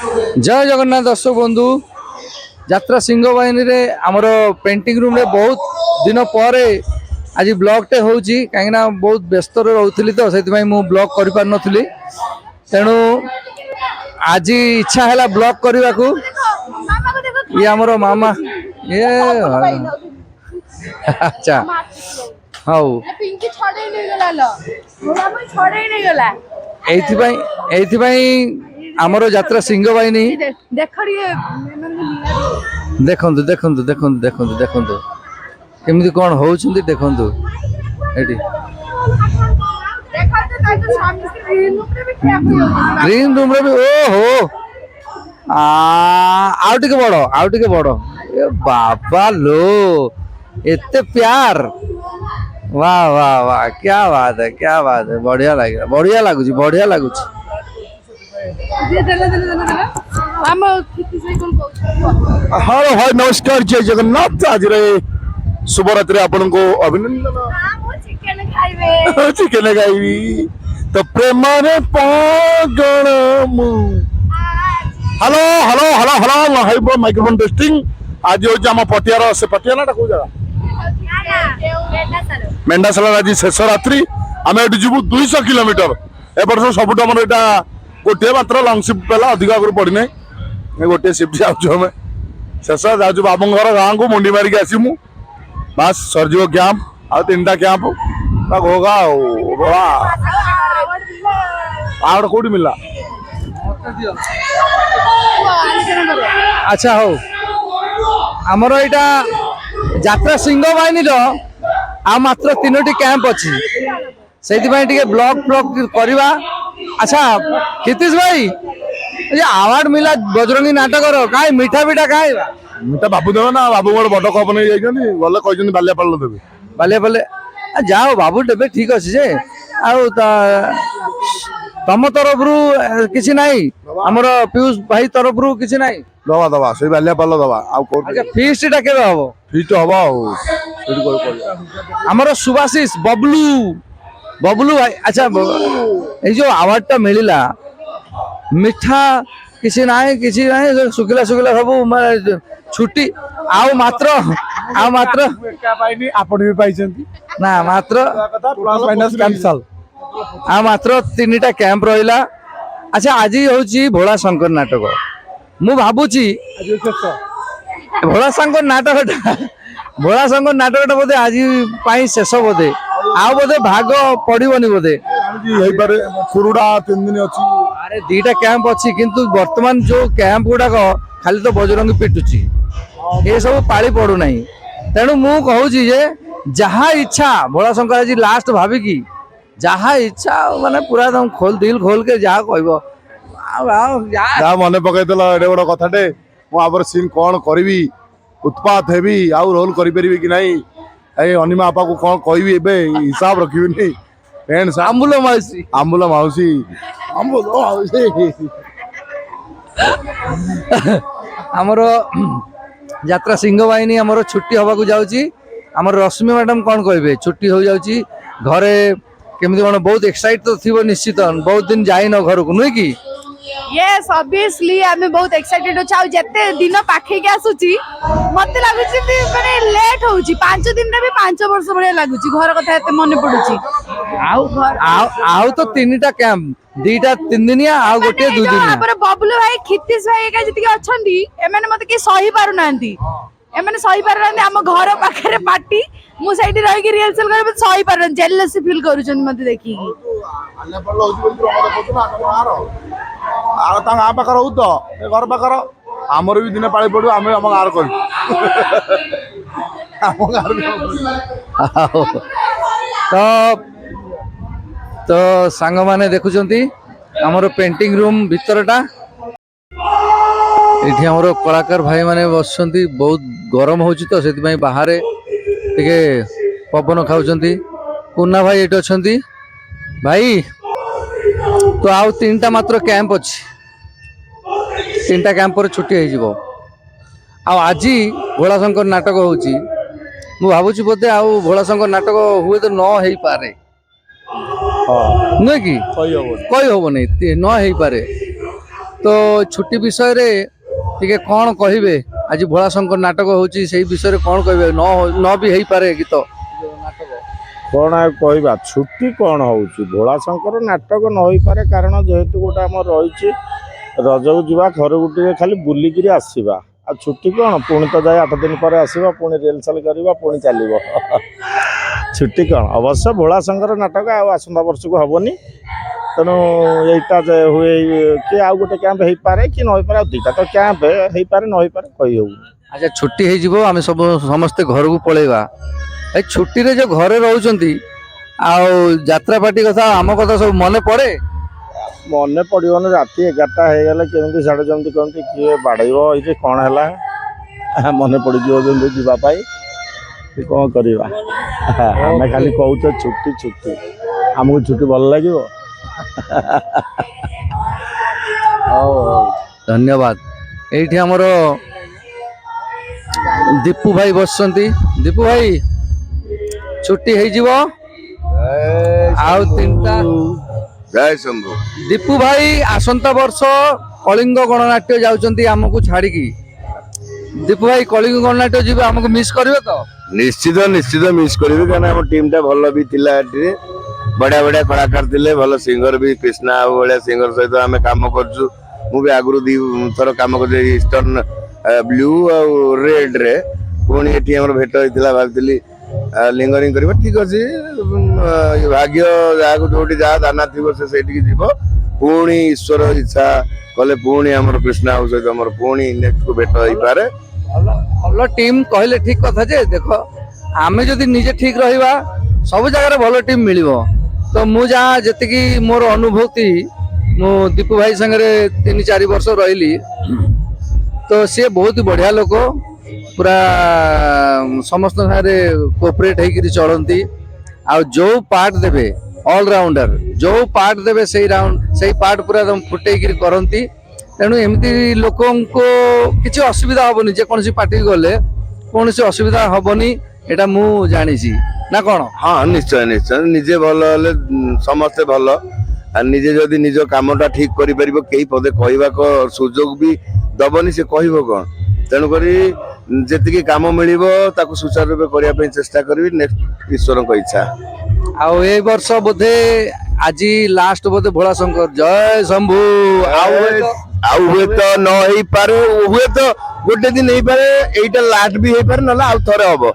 जय जगन्नाथ दर्शक बंधु यात्रा सिंह बाहिनी रे आमर पेंटिंग रूम रे बहुत दिन पर आज ब्लॉगटे होची कहीं बहुत व्यस्त रोली तो से ब्लॉग कर पार नी तेणु आज इच्छा है ब्लॉग करने को ये आमर मामा ये अच्छा हाँ आमर यात्रा सिंह बाहिनी देखंतु देखंतु देखंतु देखंतु देखंतु केमिति कोन होउछंती देखंतु एठी ग्रीन रूम रे भी ओहो आउ टिके बड़ो ए बाबा लो एते प्यार वाह वाह वाह क्या बात है बढ़िया लागुची हेलो हाय नमस्कार जय जगन्नाथ आज शुभरात्रि आपण को अभिनंदन चिकेन खाइबी तो प्रेम रे पागल मु hello hello hello hello hi microphone testing आज हो जाम पटियार से पटियाना को जगह मेंढासाला आज शेष रात्रि आम ये जीवु 200 किलोमीटर ए वर्ष सबुठ आम यहाँ गोटे मात्र लंग सिफ्ट पहला अधिक आगे पड़ना गोटे सिफ्ट जाऊँ शेष जाऊँ बाबू घर गाँव को मुंडी मारिक आसमु बस सरजीव कैंप आ 3टा कैंप होगा आउट कौटी मिला अच्छा हो आमर यहाँ यात्रा सिंह बाहिनी आ मात्र 3टी कैंप अच्छी से ब्लॉग करवा। अच्छा हितेश भाई ये अवार्ड मिला बजरंगी नाटक कहीं मीठा पीठा कहीं मीठा बाबू देव ना बाबू गोटे बड़ कप नहीं जाइए गले कहते बालियापाल देवे बालियापाल जाओ बाबू देवे ठीक अच्छे जे तम तरफ रु किसी नहीं हमर पीयूष भाई तरफ रु किसी नहीं दवा दवा से बालियापाल दवा अच्छा फीस्ट टा केबे हबो फीस्ट हबो हमर सुभाषिष बबलू भाई अच्छा ये जो अवार्ड टा मिलला मिठा किसी नहीं सुखिला सब छुट्टी आउ मात्र आपण भी पाइछंती ना मात्र माइनस कैंसल आ मात्र 3टा कैंप रहिला। अच्छा आज होची भोला शंकर नाटक मु भाबुची भोला शंकर नाटक बोधे आज शेष बोधे आ बोधे भाग पड़ोनी बोधे कुरुड़ा 3 दिन अच्छी अरे 2टा कैंप अच्छी किंतु वर्तमान जो कैंप गुड़ाक खाली तो बजरंगी पिटुची ये सब पाली पड़ू ना तेणु मु कहूँ जहाँ इच्छा भोला शंकर आज लास्ट भाविकी जहाँ इच्छा माने पूरा दम दिल खोल के जहाँ कह मन पकईदेल एडे बड़ कथाटे मुझे सीन कौन करी उत्पात हेबी आउ रोल करी कि नहीं अनिमा आपा को कौन कह हिसाब रखी आम्बुल मौसी आमर यात्रा सिंह बाहिनी आमर छुट्टी हवा जाऊँगी आमर रश्मि मैडम कौन कहे छुट्टी हो जाऊँगी घरे केमती कौन बहुत एक्साइट तो थी निश्चित बहुत दिन जाइन घर को नुहे कि यस ऑब्वियसली आमे बहुत एक्साइटेड अच्छा जते दिन पाखे के आसुची मते लागुची माने लेट होउची 5 दिन रे भी 5 वर्ष बढिया लागुची घर कथा एते मने पडुची आउ तो 3टा कैंप 2टा 3 दिनिया आ गोटे 2 दिन पर बबलू भाई खितिस भाई का जति अछंती एमाने मते के सही पारु नांती एमाने सही पारु नांती हम घर पाखे पार्टी मु साइड रही के रिहर्सल करे सही पारन जेलसी फील करूछन मते देखि गाँ पाखर हो तो घर पाखर आमर भी दिन पाली पड़ो आम आम गाँव कर तो सांग माने देखुचंती हमर पेंटिंग रूम भीतरटा एठी हमर कलाकार भाई माने बसचंती बहुत गरम होची तो सेति भाई बाहर टिके पवन खाउचंती कुन्ना भाई एठी अछंती भाई तो आउ 3टा मात्र कैंप अच्छी 3टा कैंप पर छुट्टी हो आज भोलाशंकर नाटक होची मु भावुची बोधे आउ भोलाशंकर नाटक हुए तो न हो पारे नुहे कि कही हम नहीं न हो पारे तो छुट्टी विषय रे टिके कौन कहिबे आज भोलाशंकर नाटक होची सेही विषय रे कौन कहिबे न भी हेई पारे गीत नाटक कौन आ कहवा छुट्टी कौन होउची भोलाशंकर नाटक न होई पारे कारण जेहेतु गोटे आम रही रजକୁ ଯିବା ଘରକୁ ଟିକେ ଖାଲି ବୁଲିକିରି ଆସିବା ଆଉ ଛୁଟି କ'ଣ ପୁଣି ତ ଯାଇ 8 ଦିନ ପରେ ଆସିବା ପୁଣି ରିହର୍ସାଲ କରିବା ପୁଣି ଚାଲିବ ଛୁଟି କ'ଣ ଅବଶ୍ୟ ଭୋଳାଶଙ୍କର ନାଟକ ଆଉ ଆସନ୍ତା ବର୍ଷକୁ ହବନି ତେଣୁ ଏଇଟା ଯେ ହୁଏ କି ଆଉ ଗୋଟେ କ୍ୟାମ୍ପ ହେଇପାରେ କି ନ ହେଇପାରେ ଆଉ ଦୁଇଟା ତ କ୍ୟାମ୍ପ ହେଇପାରେ ନ ହେଇପାରେ କହିହେଉନି। अच्छा छुट्टी हो जीवो आमे सब समस्ते घर को पळेबा ए छुट्टी रे जो घरे रहउचंती आ यात्रा पार्टी कथा आम कथा सब मने पड़े मन पड़ोन राति 11टा हो गले केमी साढ़े जमी कहते किए बाड़ेब ये कौन है मन पड़ जावाई कौन करवा आम खाली कहते छुट्टी छुट्टी आमको छुट्टी भल लगे धन्यवाद एठी हमर दीपू भाई बसंती दीपू भाई छुट्टी हो जीवो आउ तीनटा जय शंभु दीपू भाई आसंता वर्ष कलिंग गणनाट्य जाउचंती हमकु छाड़ी की दीपू भाई कलिंग गणनाट्य जीव हमकु मिस करबे तो निश्चित निश्चित मिस करिवे कारण हम टीम टा भल भी थिला एठी बढ़िया बढ़िया कलाकार थिले भल सिंगर भी कृष्णा बढ़िया सिंगर सहित आम काम करछु मु भी आगुरु दी थर काम कर ईस्टर्न ब्लू और रेड रे पुणी एठी हमर भेट होइतिला भाबथिली लिंगरिंग करबा ठीक अछि भाग्य जाको जोटी जा दाना थिबो से सेठी जीव पुणी ईश्वर इच्छा कले पुणी हमर कृष्णा हाउस सहित हमर पुणी नेक्स्ट को भेट होई पारे भल टीम कहले ठीक कथा जे देखो आमे जदि निजे ठीक रहिबा सब जगह रे भल टीम मिलिबो तो मु जा जतिकी मोर अनुभूति मु दीपू भाई संगे 3-4 वर्ष रहिली तो सी बहुत बढ़िया लोक पूरा समस्त सारे कोऑपरेट होकर चलती आ जो पार्ट देवे ऑलराउंडर जो पार्ट देवे से राउंड से पार्ट पूरा एकदम फुटेक करती तेणु एमती लोक किसी असुविधा हेनी जेकोसी पार्टी गले कौन असुविधा हेनी एटा मु जानी ना कौन हाँ निश्चय निश्चय निजे भल हेले समस्ते भल निजे जदि निज कामटा ठीक करि परिबो केही पदे कहवा को सुजोग भी दबनी से कहबो कोन तेणु करी जेतिकी काम मिलिबो ताकू सुचारू रूपे करिया पे चेष्टा करबी नेक्स्ट ईश्वर को इच्छा आउ ए वर्ष बोधे आज लास्ट बोधे भोलाशंकर जय शंभु आउ हुए तो न होई पारे हुए तो गोटे दिन होई पारे एटा लास्ट भी होई पारे नला आउ थरे हबो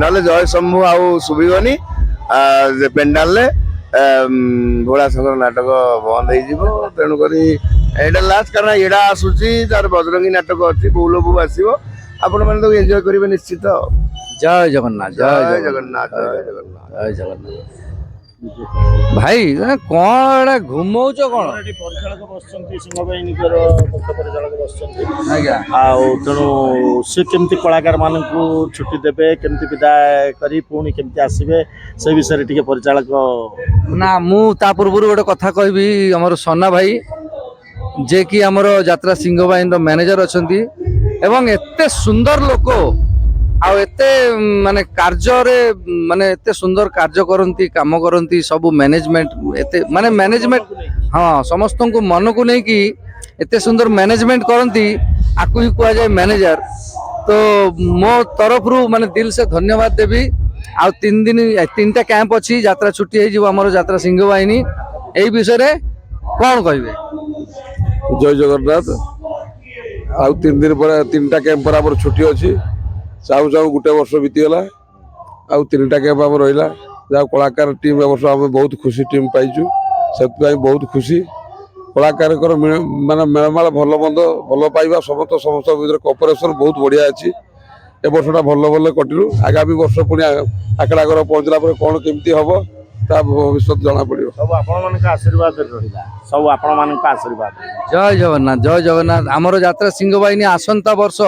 नले जय शंभु आउ सुबिगनी जे पेंडाल ले भोलाशंकर नाटक बंद हो तेणु करी एटा लास्ट कारण एडा आसुची तार बजरंगी नाटक अछि बौलबू आसीबो आपण माने तो एन्जॉय करिवे निश्चित जय जगन्नाथ जय जगन्नाथ जय जगन्नाथ जय जगन्नाथ भाई कौन घुमौच कौन परिचालक बसुँच सिंहबाहिनीकर मुख्य परिचालक बसुँच आज्ञा तेणु सी केमती कलाकार मानक छुट्टी देवे केमती विदाय करी पुणी केमती आसवे से विषय टिके परिचालक ना मु ता पूर्व गोटे कथा कहबी हमर सोना भाई जे कि हमर यात्रा सिंहबाहिनी मैनेजर अछंती एवं एते सुंदर लोक आउ एते माने कार्य रे माने एते सुंदर कार्य करंती काम करंती सब मैनेजमेंट एते माने मैनेजमेंट हाँ समस्त को मन को नहीं कि एते सुंदर मैनेजमेंट करंती आकु ही कुआ जाए मैनेजर तो मो तरफ रु माने दिल से धन्यवाद देवी आ 3 कैंप अच्छी यात्रा छुट्टी हो आम यात्रा सिंहबाहिनी यही विषय रे कौन कहबे जय जगन्नाथ आउ 3 दिन पर 3टा कैंप पर हमर छुट्टी अछि चाहू चाहू गोटे वर्ष बीतीगला आउ 3टा कैंप आम रहा जहाँ कलाकार टीम वर्ष आम बहुत खुशी टीम पाइचु से बहुत खुशी कलाकार माने मेलमाल भल मंद भल पाइबा समस्त समस्त भर कोऑपरेशन बहुत बढ़िया अच्छी ए वर्षटा भल भल कटिलु आगामी वर्ष पुणी आकड़ा घर पहुँचला कौन केमती हम ता भविष्य जना पड़ो सब आपण आशीर्वाद रहा सब आपण आशीर्वाद जय जगन्नाथ आमर यात्रा सिंहबाहिनी आसंता वर्ष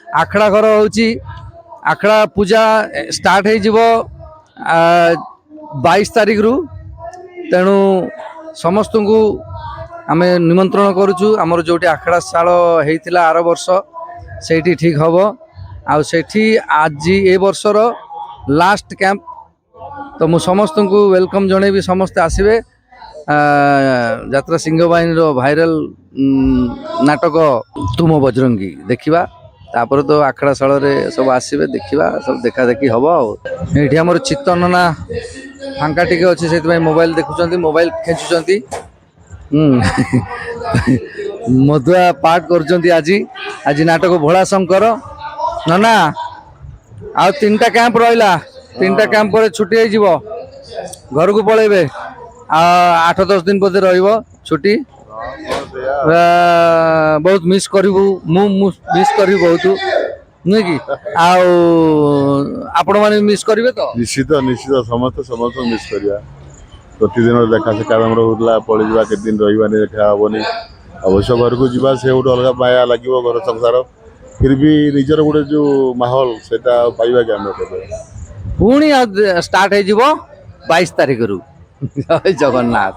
आखड़ा घर होची आखड़ा पूजा स्टार्ट हो 22 तारीख रु तेणु समस्त को आम निमंत्रण करुचु आमर जोटी आखड़ा शाल होता आर वर्ष से ठीक हम आठी आज ए वर्षर लास्ट कैंप तो मु समस्त को वेलकम जन समस्ते आसबे ଯାତ୍ରା ସିଂହ ବାହିନୀର ଭାଇରାଲ ନାଟକ ତୁମ ବଜରଙ୍ଗୀ ଦେଖିବା। ତାପରେ ତ ଆଖଡ଼ା ଶାଳରେ ସବୁ ଆସିବେ ଦେଖିବା, ସବୁ ଦେଖା ଦେଖି ହବ ଆଉ। ଏଇଠି ଆମର ଚିତ୍ତନନା ଫାଙ୍କା ଟିକେ ଅଛି, ସେଥିପାଇଁ ମୋବାଇଲ ଦେଖୁଛନ୍ତି, ମୋବାଇଲ ଖେଞ୍ଚୁଛନ୍ତି। ମଧୁଆ ପାଠ କରୁଛନ୍ତି ଆଜି। ଆଜି ନାଟକ ଭୋଳା ଶଙ୍କର। ନା ଆଉ 3ଟା କ୍ୟାମ୍ପ ରହିଲା, 3ଟା କ୍ୟାମ୍ପ ପରେ ଛୁଟି ହେଇଯିବ, ଘରକୁ ପଳେଇବେ। ଆଉ 8-10 ଦିନ ବୋଧେ ରହିବ ଛୁଟି। ବହୁତ ମିସ୍ କରିବୁ, ମୁଁ ମିସ୍ କରିବି ବହୁତ, ନୁହେଁ କି? ଆଉ ଆପଣମାନେ ମିସ୍ କରିବେ ତ? ନିଶ୍ଚିତ ସମସ୍ତଙ୍କୁ ମିସ୍ କରିବା। ପ୍ରତିଦିନ ଦେଖା ସାକ୍ଷାତ ଆମର ହଉଥିଲା, ପଳେଇଯିବା କେତେ ଦିନ ରହିବାନି, ଦେଖା ହବନି। ଅବଶ୍ୟ ଘରକୁ ଯିବା, ସେ ଗୋଟେ ଅଲଗା ମାୟା ଲାଗିବ, ଘର ସଂସାର। ଫିର୍ ବି ନିଜର ଗୋଟେ ଯୋଉ ମାହୋଲ ସେଟା ପାଇବା କି ଆମେ କେବେ? ପୁଣି ଷ୍ଟାର୍ଟ ହେଇଯିବ 22 ତାରିଖରୁ। ଜୟ ଜଗନ୍ନାଥ।